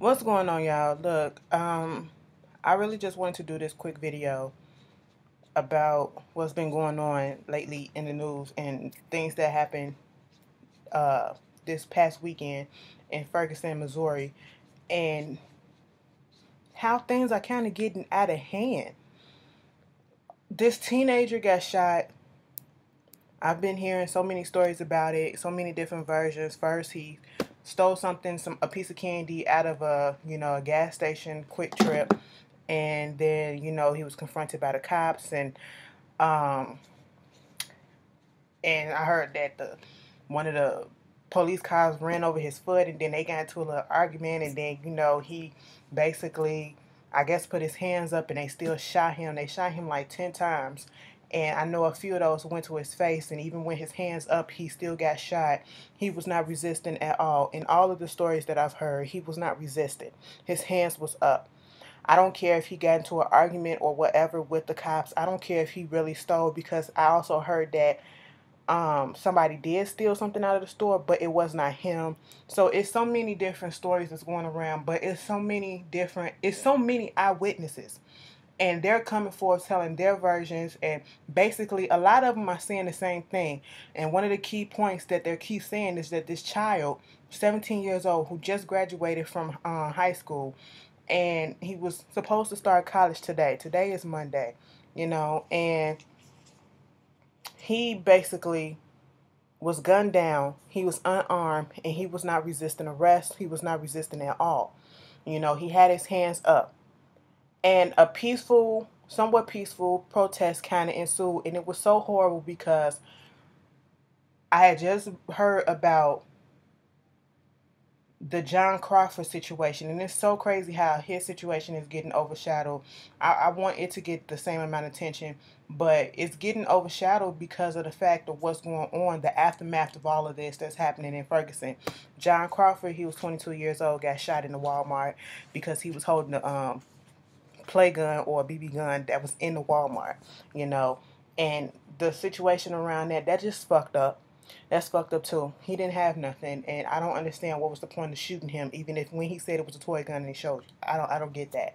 What's going on, y'all? Look, I really just wanted to do this quick video about what's been going on lately in the news and things that happened uh, this past weekend in Ferguson, Missouri, and how things are kind of getting out of hand. This teenager got shot. I've been hearing so many stories about it, so many different versions. First, he stole something, a piece of candy out of a gas station quick trip, and then he was confronted by the cops, um and I heard that the one of the police cars ran over his foot, and then they got into a little argument, and then he basically, I guess, put his hands up, and they still shot him. They shot him like 10 times, and I know a few of those went to his face, and even with his hands up, he still got shot. He was not resisting at all. In all of the stories that I've heard, he was not resisting. His hands was up. I don't care if he got into an argument or whatever with the cops. I don't care if he really stole, because I also heard that somebody did steal something out of the store, but it was not him. So it's so many different stories that's going around, but it's so many eyewitnesses, and they're coming forth telling their versions, and basically a lot of them are saying the same thing. And one of the key points that they keep saying is that this child, 17 years old, who just graduated from high school, and he was supposed to start college today. Today is Monday, and he basically was gunned down. He was unarmed, and he was not resisting arrest. He was not resisting at all. He had his hands up. And a peaceful, somewhat peaceful protest kind of ensued. And it was so horrible because I had just heard about the John Crawford situation, and it's so crazy how his situation is getting overshadowed. I want it to get the same amount of attention, but it's getting overshadowed because of the fact of what's going on, the aftermath of all of this that's happening in Ferguson. John Crawford, he was 22 years old, got shot in the Walmart because he was holding a play gun or a BB gun that was in the Walmart, you know, and the situation around that just fucked up. That's fucked up too. He didn't have nothing, and I don't understand what was the point of shooting him, even if when he said it was a toy gun and he showed you. I don't get that.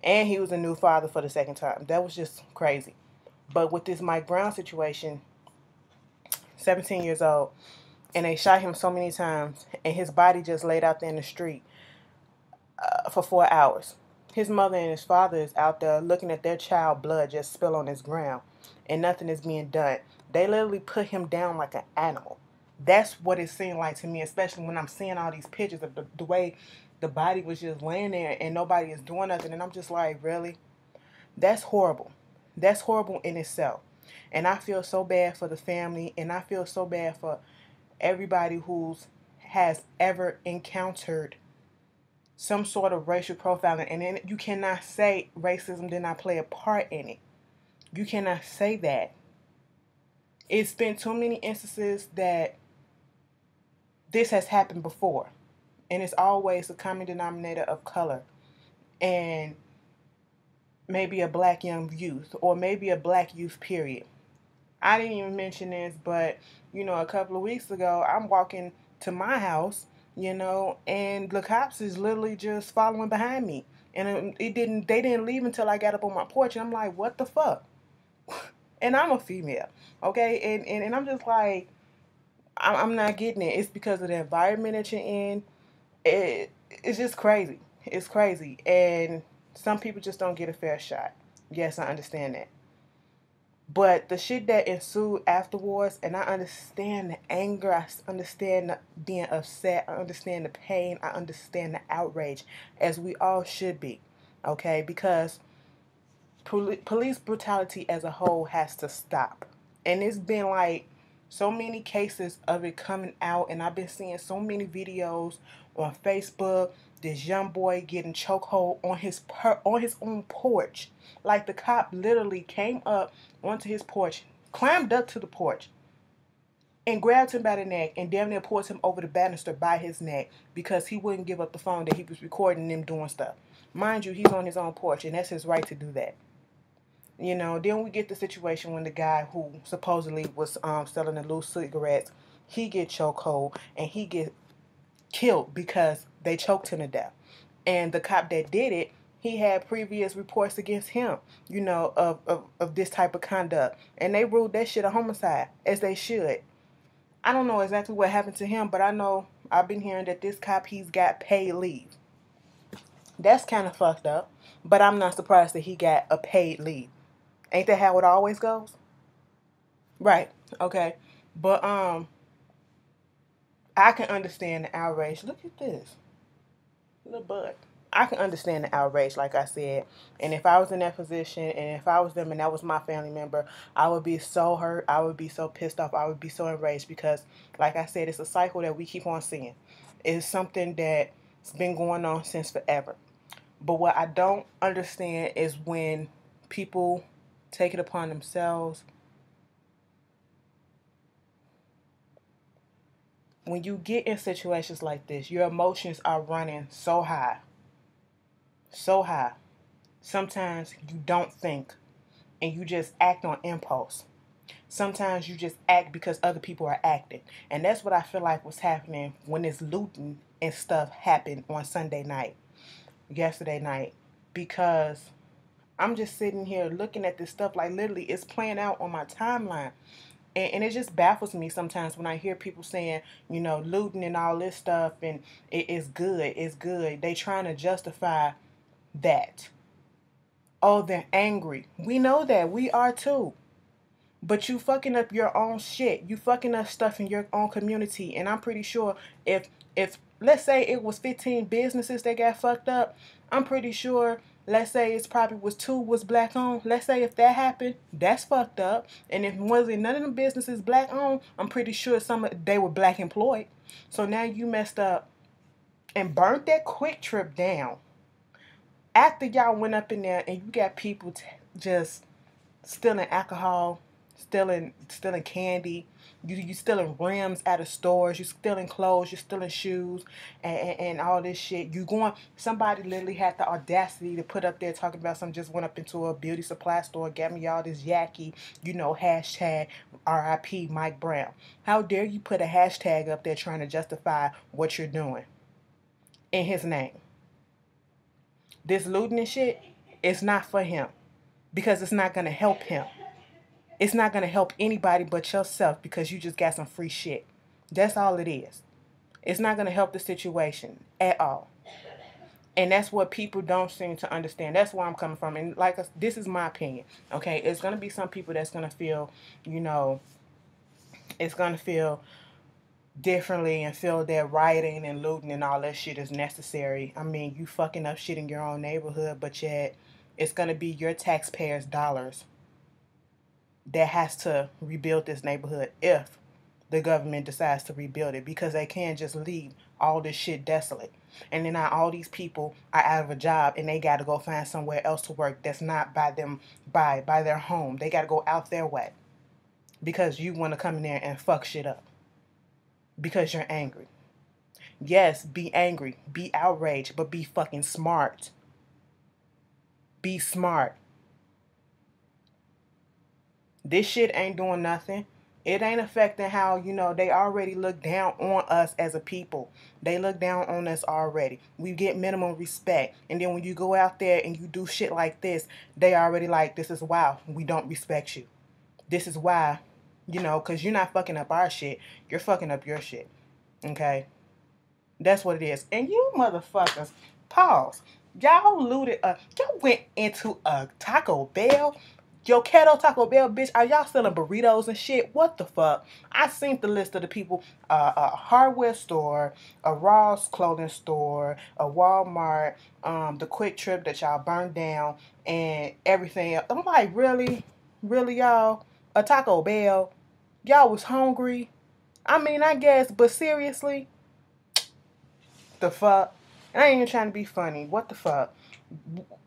And he was a new father for the second time. That was just crazy. But with this Mike Brown situation, 17 years old, and they shot him so many times, and his body just laid out there in the street for 4 hours. His mother and his father is out there looking at their child blood just spill on his ground, and nothing is being done. They literally put him down like an animal. That's what it seemed like to me, especially when I'm seeing all these pictures of the way the body was just laying there and nobody is doing nothing. And I'm just like, really? That's horrible. That's horrible in itself. And I feel so bad for the family, and I feel so bad for everybody who's has ever encountered some sort of racial profiling. And then you cannot say racism did not play a part in it. You cannot say that. It's been too many instances that this has happened before. And it's always a common denominator of color. And maybe a black young youth, or maybe a black youth, period. I didn't even mention this, but a couple of weeks ago, I'm walking to my house, and the cops is literally just following behind me, and they didn't leave until I got up on my porch, and I'm like, what the fuck? And I'm a female, okay, and I'm just like, I'm not getting it. It's because of the environment that you're in. It's just crazy. It's crazy, and some people just don't get a fair shot. Yes, I understand that. But the shit that ensued afterwards, and I understand the anger, I understand being upset, I understand the pain, I understand the outrage, as we all should be, okay? Because police brutality as a whole has to stop. And it's been like so many cases of it coming out, and I've been seeing so many videos on Facebook. This young boy getting chokehold on his own porch. Like the cop literally came up onto his porch, climbed up to the porch, and grabbed him by the neck and damn near pulled him over the banister by his neck because he wouldn't give up the phone that he was recording them doing stuff. Mind you, he's on his own porch, and that's his right to do that. Then we get the situation when the guy who supposedly was selling the loose cigarettes, he get chokehold and he get killed because they choked him to death. And the cop that did it, he had previous reports against him, of this type of conduct. And they ruled that shit a homicide, as they should. I don't know exactly what happened to him, but I know I've been hearing that this cop, he's got paid leave. That's kind of fucked up, but I'm not surprised that he got a paid leave. Ain't that how it always goes? Right. Okay. But I can understand the outrage. Look at this little butt. I can understand the outrage, like I said. And if I was in that position, and if I was them, and that was my family member, I would be so hurt. I would be so pissed off. I would be so enraged because, like I said, it's a cycle that we keep on seeing. It's something that's been going on since forever. But what I don't understand is when people take it upon themselves. When you get in situations like this, your emotions are running so high. So high. Sometimes you don't think and you just act on impulse. Sometimes you just act because other people are acting. And that's what I feel like was happening when this looting and stuff happened on Sunday night, yesterday night. Because I'm just sitting here looking at this stuff like literally it's playing out on my timeline. And it just baffles me sometimes when I hear people saying, looting and all this stuff and it's good, it's good. They trying to justify that. Oh, they're angry. We know that. We are too. But you fucking up your own shit. You fucking up stuff in your own community. And I'm pretty sure if let's say it was 15 businesses that got fucked up, I'm pretty sure let's say it's probably was 2 was black owned. Let's say if that happened, that's fucked up. And if wasn't none of them businesses black owned, I'm pretty sure they were black employed. So now you messed up and burnt that Quick Trip down. After y'all went up in there and you got people just stealing alcohol, stealing candy, you stealing rims out of stores, you stealing clothes, you stealing shoes, and all this shit. Somebody literally had the audacity to put up there talking about something, just went up into a beauty supply store, got me all this yucky, hashtag RIP Mike Brown. How dare you put a hashtag up there trying to justify what you're doing in his name? This looting and shit, it's not for him because it's not going to help him. It's not going to help anybody but yourself because you just got some free shit. That's all it is. It's not going to help the situation at all. And that's what people don't seem to understand. That's where I'm coming from. And this is my opinion. Okay, it's going to be some people that's going to feel, it's going to feel differently and feel that rioting and looting and all that shit is necessary. I mean, you fucking up shit in your own neighborhood, but yet it's going to be your taxpayers' dollars that has to rebuild this neighborhood if the government decides to rebuild it, because they can't just leave all this shit desolate. And then now all these people are out of a job and they got to go find somewhere else to work that's not by their home. They got to go out their way because you want to come in there and fuck shit up because you're angry. Yes, be angry, be outraged, but be fucking smart. Be smart. This shit ain't doing nothing. It ain't affecting how, they already look down on us as a people. They look down on us already. We get minimum respect. And then when you go out there and you do shit like this, they already like, this is why we don't respect you. This is why, because you're not fucking up our shit. You're fucking up your shit. Okay? That's what it is. And you motherfuckers, pause. Y'all y'all went into a Taco Bell. Yo, Keto Taco Bell, bitch, are y'all selling burritos and shit? What the fuck? I seen the list of the people. A hardware store, a Ross clothing store, a Walmart, the Quick Trip that y'all burned down, and everything else. I'm like, really? Really, y'all? A Taco Bell? Y'all was hungry? I mean, I guess, but seriously? The fuck? And I ain't even trying to be funny. What the fuck?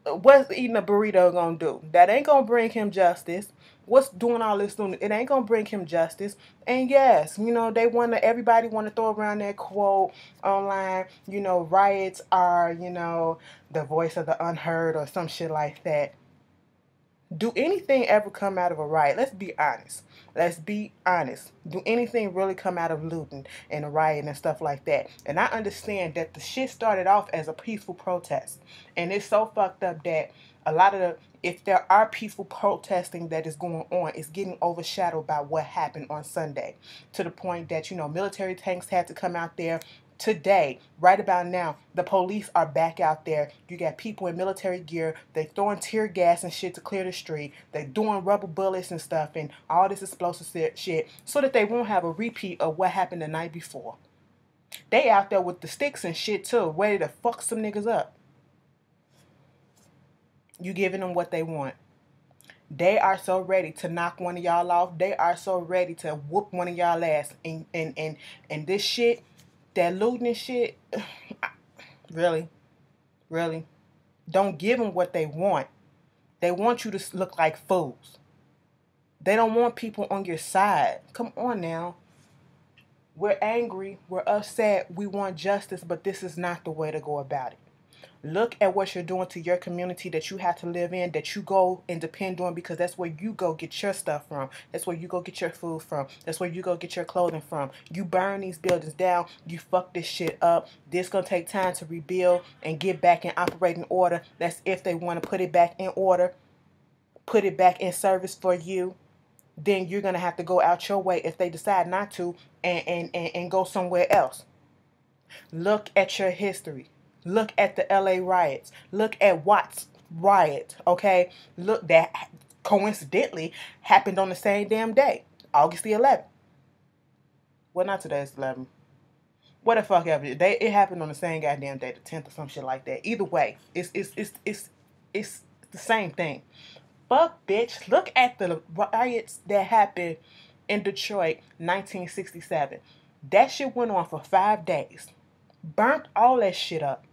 What's eating a burrito gonna do? That ain't gonna bring him justice. What's doing all this doing? It ain't gonna bring him justice. And yes, everybody wanna throw around that quote online, riots are, the voice of the unheard or some shit like that. Do anything ever come out of a riot? Let's be honest. Let's be honest. Do anything really come out of looting and a riot and stuff like that? And I understand that the shit started off as a peaceful protest. And it's so fucked up that a lot of the, if there are peaceful protesting that is going on, it's getting overshadowed by what happened on Sunday. To the point that, military tanks had to come out there. Today, right about now, the police are back out there. You got people in military gear. They throwing tear gas and shit to clear the street. They doing rubber bullets and stuff and all this explosive shit so that they won't have a repeat of what happened the night before. They out there with the sticks and shit too, ready to fuck some niggas up. You giving them what they want. They are so ready to knock one of y'all off. They are so ready to whoop one of y'all ass. And this shit, that looting and shit, really, really, don't give them what they want. They want you to look like fools. They don't want people on your side. Come on now. We're angry. We're upset. We want justice, but this is not the way to go about it. Look at what you're doing to your community that you have to live in, that you go and depend on, because that's where you go get your stuff from. That's where you go get your food from. That's where you go get your clothing from. You burn these buildings down. You fuck this shit up. This going to take time to rebuild and get back in operating order. That's if they want to put it back in order, put it back in service for you. Then you're going to have to go out your way if they decide not to and go somewhere else. Look at your history. Look at the LA riots. Look at Watts riot, okay? Look, that coincidentally happened on the same damn day, August the 11th. Well, not today's 11th. What the fuck ever. It happened on the same goddamn day, the 10th or some shit like that. Either way, it's the same thing. Fuck, bitch. Look at the riots that happened in Detroit, 1967. That shit went on for 5 days. Burnt all that shit up.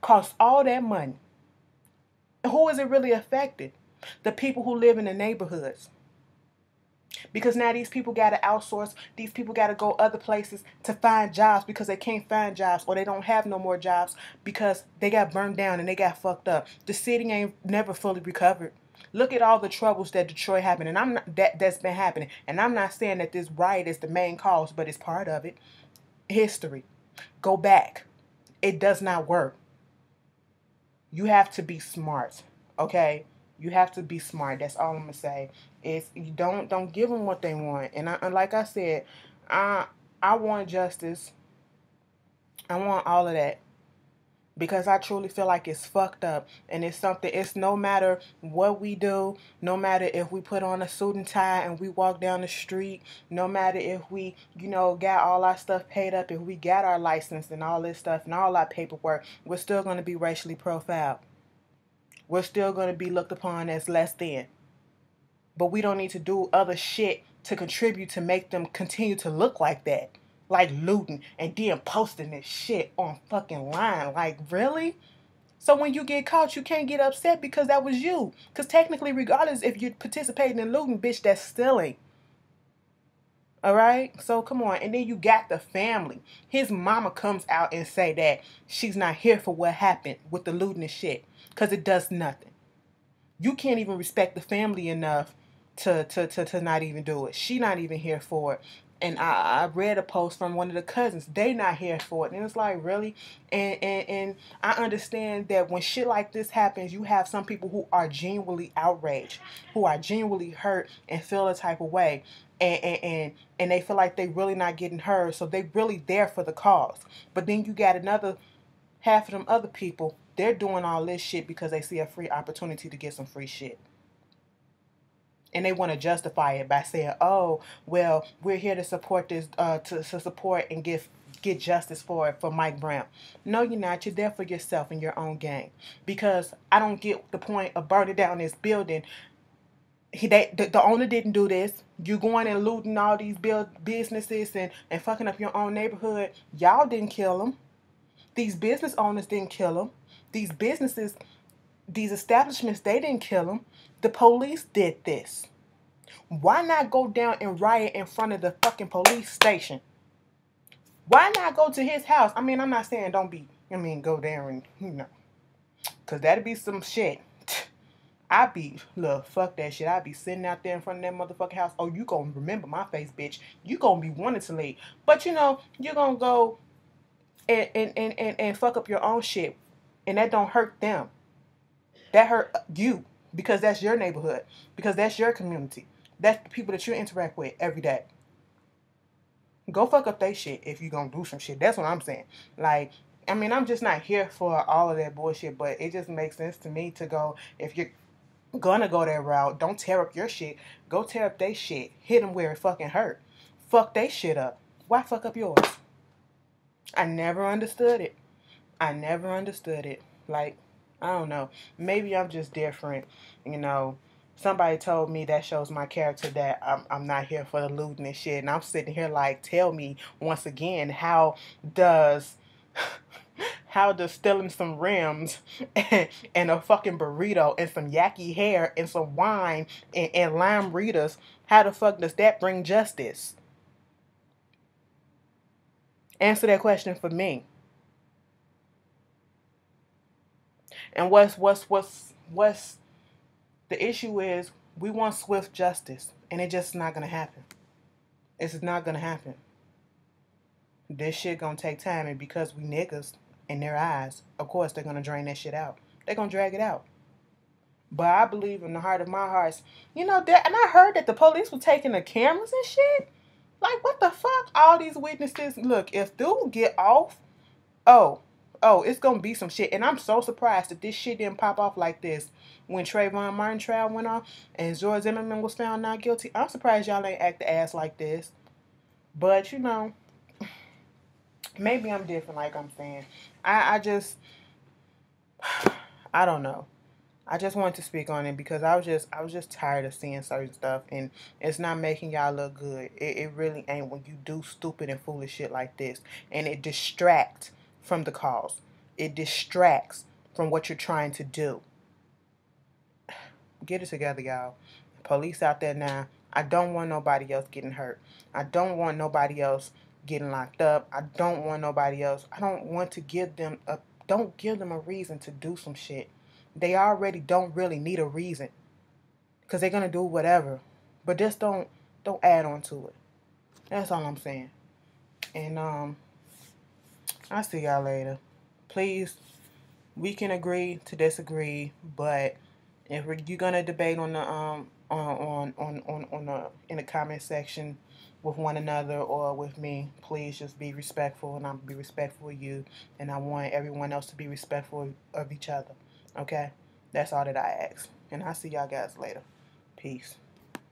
Cost all that money. Who is it really affected? The people who live in the neighborhoods. Because now these people got to outsource. These people got to go other places to find jobs because they can't find jobs, or they don't have no more jobs because they got burned down and they got fucked up. The city ain't never fully recovered. Look at all the troubles that Detroit happened, and I'm not, that's been happening. And I'm not saying that this riot is the main cause, but it's part of it. History. Go back. It does not work. You have to be smart, okay? You have to be smart. That's all I'm gonna say. Is you don't give them what they want. And like I said, I want justice. I want all of that. Because I truly feel like it's fucked up. And it's something, it's no matter what we do, no matter if we put on a suit and tie and we walk down the street, no matter if we, got all our stuff paid up, if we got our license and all this stuff and all our paperwork, we're still going to be racially profiled. We're still going to be looked upon as less than. But we don't need to do other shit to contribute to make them continue to look like that. Like looting and then posting this shit on fucking line. Like, really? So when you get caught, you can't get upset because that was you. Because technically, regardless if you're participating in looting, bitch, that's stealing. Alright? So come on. And then you got the family. His mama comes out and say that she's not here for what happened with the looting and shit. Because it does nothing. You can't even respect the family enough to not even do it. She not even here for it. And I read a post from one of the cousins. They not here for it. And it's like, really? And I understand that when shit like this happens, you have some people who are genuinely outraged, who are genuinely hurt and feel a type of way. And they feel like they really not getting heard. So they really there for the cause. But then you got another half of them other people. They're doing all this shit because they see a free opportunity to get some free shit. And they want to justify it by saying, "Oh, well, we're here to support this, to support and get justice for Mike Brown." No, you're not. You're there for yourself and your own gain. Because I don't get the point of burning down this building. The owner didn't do this. You going and looting all these businesses and fucking up your own neighborhood. Y'all didn't kill them. These business owners didn't kill them. These businesses, these establishments, they didn't kill them. The police did this. Why not go down and riot in front of the fucking police station? Why not go to his house? I mean, I'm not saying go there and, because that'd be some shit. Look, fuck that shit. I be sitting out there in front of that motherfucking house. Oh, you gonna remember my face, bitch. You gonna be wanting to leave. But you know, you're gonna go and fuck up your own shit. And that don't hurt them. That hurt you. Because that's your neighborhood. Because that's your community. That's the people that you interact with every day. Go fuck up they shit if you gonna do some shit. That's what I'm saying. Like, I mean, I'm just not here for all of that bullshit, but it just makes sense to me to go, if you're gonna go that route, don't tear up your shit. Go tear up they shit. Hit them where it fucking hurt. Fuck they shit up. Why fuck up yours? I never understood it. I never understood it. Like, I don't know. Maybe I'm just different. You know, somebody told me that shows my character that I'm not here for the looting and shit. And I'm sitting here like, tell me once again, does how does stealing some rims and a fucking burrito and some yaki hair and some wine and lime Ritas, how the fuck does that bring justice? Answer that question for me. And what's the issue is, we want swift justice, and it's just not gonna happen. It's not gonna happen. This shit gonna take time, and because we niggas in their eyes, of course they're gonna drain that shit out. They're gonna drag it out. But I believe in the heart of my hearts, you know that. And I heard that the police were taking the cameras and shit. Like, what the fuck? All these witnesses. Look, if dude get off, oh, it's gonna be some shit. And I'm so surprised that this shit didn't pop off like this when Trayvon Martin trial went on and George Zimmerman was found not guilty. I'm surprised y'all ain't act the ass like this. But you know, maybe I'm different, like I'm saying. I just, I don't know. I just wanted to speak on it because I was just tired of seeing certain stuff, and it's not making y'all look good. It really ain't when you do stupid and foolish shit like this, and it distracts from the cause. It distracts from what you're trying to do. Get it together, y'all. Police out there now. I don't want nobody else getting hurt. I don't want nobody else getting locked up. I don't want nobody else. I don't want to give them a don't give them a reason to do some shit. They already don't really need a reason, because they're gonna do whatever. But just don't add on to it. That's all I'm saying. And I'll see y'all later. Please, we can agree to disagree, but if you're gonna debate on the on the in the comment section with one another or with me, please just be respectful, and I'll be respectful of you, and I want everyone else to be respectful of each other. Okay? That's all that I ask. And I'll see y'all guys later. Peace.